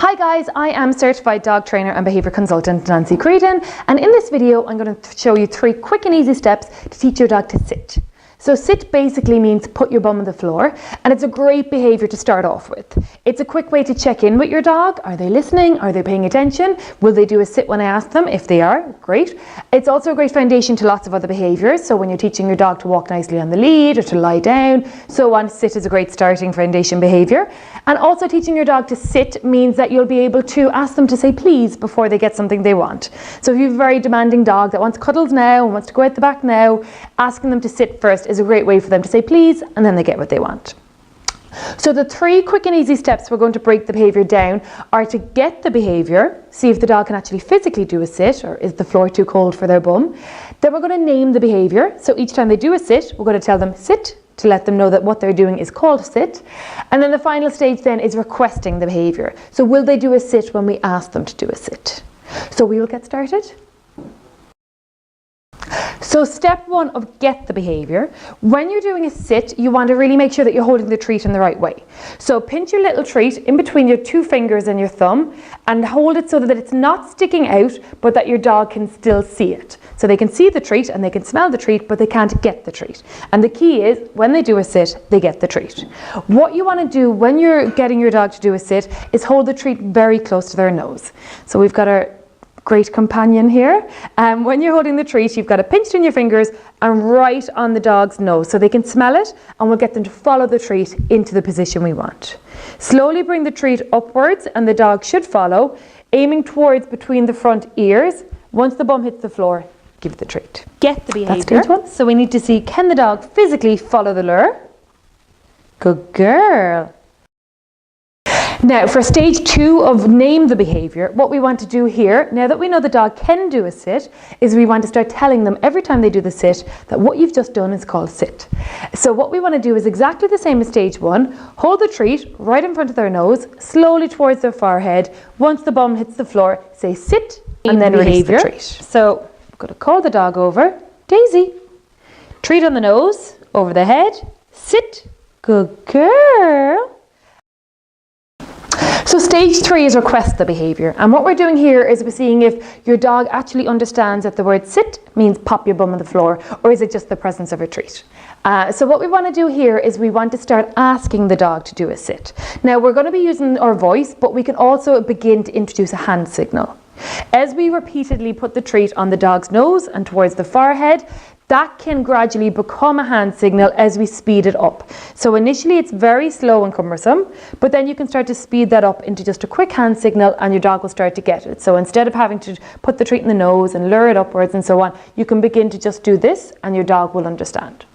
Hi guys, I am certified dog trainer and behaviour consultant Nancy Creedon, and in this video I'm going to show you 3 quick and easy steps to teach your dog to sit. So sit basically means put your bum on the floor, and it's a great behaviour to start off with. It's a quick way to check in with your dog. Are they listening? Are they paying attention? Will they do a sit when I ask them? If they are, great. It's also a great foundation to lots of other behaviours. So when you're teaching your dog to walk nicely on the lead or to lie down, so on, sit is a great starting foundation behaviour. And also teaching your dog to sit means that you'll be able to ask them to say please before they get something they want. So if you have a very demanding dog that wants cuddles now and wants to go out the back now, asking them to sit first is a great way for them to say please, and then they get what they want. So the 3 quick and easy steps we're going to break the behaviour down are to get the behaviour, see if the dog can actually physically do a sit, or is the floor too cold for their bum. Then we're going to name the behaviour, so each time they do a sit, we're going to tell them sit, to let them know that what they're doing is called sit. And then the final stage then is requesting the behaviour. So will they do a sit when we ask them to do a sit? So we will get started. So step 1 of get the behaviour. When you're doing a sit, you want to really make sure that you're holding the treat in the right way. So pinch your little treat in between your 2 fingers and your thumb and hold it so that it's not sticking out, but that your dog can still see it. So they can see the treat and they can smell the treat, but they can't get the treat. And the key is when they do a sit, they get the treat. What you want to do when you're getting your dog to do a sit is hold the treat very close to their nose. So we've got our great companion here. When you're holding the treat, you've got it pinched in your fingers and right on the dog's nose so they can smell it, and we'll get them to follow the treat into the position we want. Slowly bring the treat upwards and the dog should follow, aiming towards between the front ears. Once the bum hits the floor, give the treat. Get the behaviour. That's stage 1. So we need to see, can the dog physically follow the lure? Good girl. Now for stage 2 of name the behaviour, what we want to do here, now that we know the dog can do a sit, is we want to start telling them every time they do the sit that what you've just done is called sit. So what we want to do is exactly the same as stage 1, hold the treat right in front of their nose, slowly towards their forehead. Once the bum hits the floor, say sit and then release the treat. So I'm going to call the dog over, Daisy, treat on the nose, over the head, sit, good girl. So stage 3 is request the behaviour, and what we're doing here is we're seeing if your dog actually understands that the word sit means pop your bum on the floor, or is it just the presence of a treat. So what we want to do here is we want to start asking the dog to do a sit. Now we're going to be using our voice, but we can also begin to introduce a hand signal. As we repeatedly put the treat on the dog's nose and towards the forehead, that can gradually become a hand signal as we speed it up. So initially it's very slow and cumbersome, but then you can start to speed that up into just a quick hand signal and your dog will start to get it. So instead of having to put the treat in the nose and lure it upwards and so on, you can begin to just do this and your dog will understand.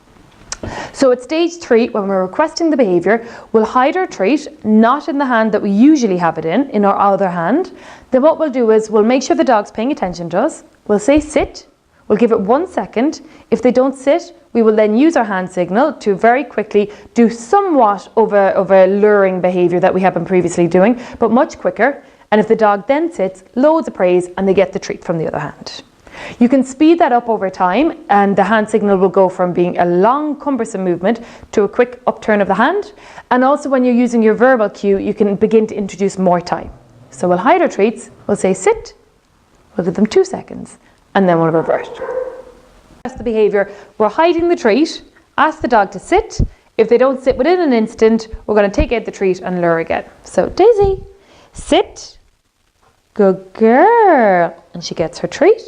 So at stage 3, when we're requesting the behaviour, we'll hide our treat, not in the hand that we usually have it in our other hand. Then what we'll do is we'll make sure the dog's paying attention to us. We'll say sit. We'll give it 1 second. If they don't sit, we will then use our hand signal to very quickly do somewhat of a luring behaviour that we have been previously doing, but much quicker. And if the dog then sits, loads of praise and they get the treat from the other hand. You can speed that up over time, and the hand signal will go from being a long, cumbersome movement to a quick upturn of the hand. And also when you're using your verbal cue, you can begin to introduce more time. So we'll hide our treats, we'll say sit, we'll give them 2 seconds, and then we'll revert. That's the behaviour. We're hiding the treat, ask the dog to sit. If they don't sit within an instant, we're going to take out the treat and lure again. So Daisy, sit, good girl, and she gets her treat.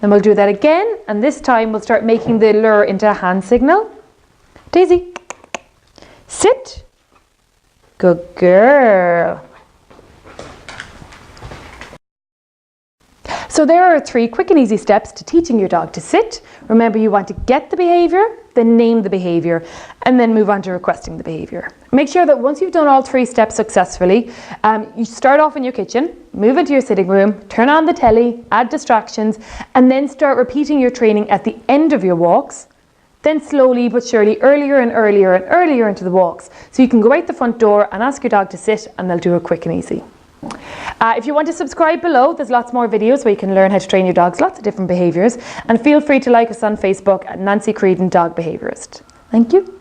Then we'll do that again, and this time we'll start making the lure into a hand signal. Daisy, sit, good girl. So there are 3 quick and easy steps to teaching your dog to sit. Remember, you want to get the behaviour, then name the behaviour, and then move on to requesting the behaviour. Make sure that once you've done all 3 steps successfully, you start off in your kitchen, move into your sitting room, turn on the telly, add distractions, and then start repeating your training at the end of your walks. Then slowly but surely, earlier and earlier and earlier into the walks. So you can go out the front door and ask your dog to sit, and they'll do it quick and easy. If you want to subscribe below, there's lots more videos where you can learn how to train your dogs, lots of different behaviours, and feel free to like us on Facebook at Nancy Creedon Dog Behaviourist. Thank you.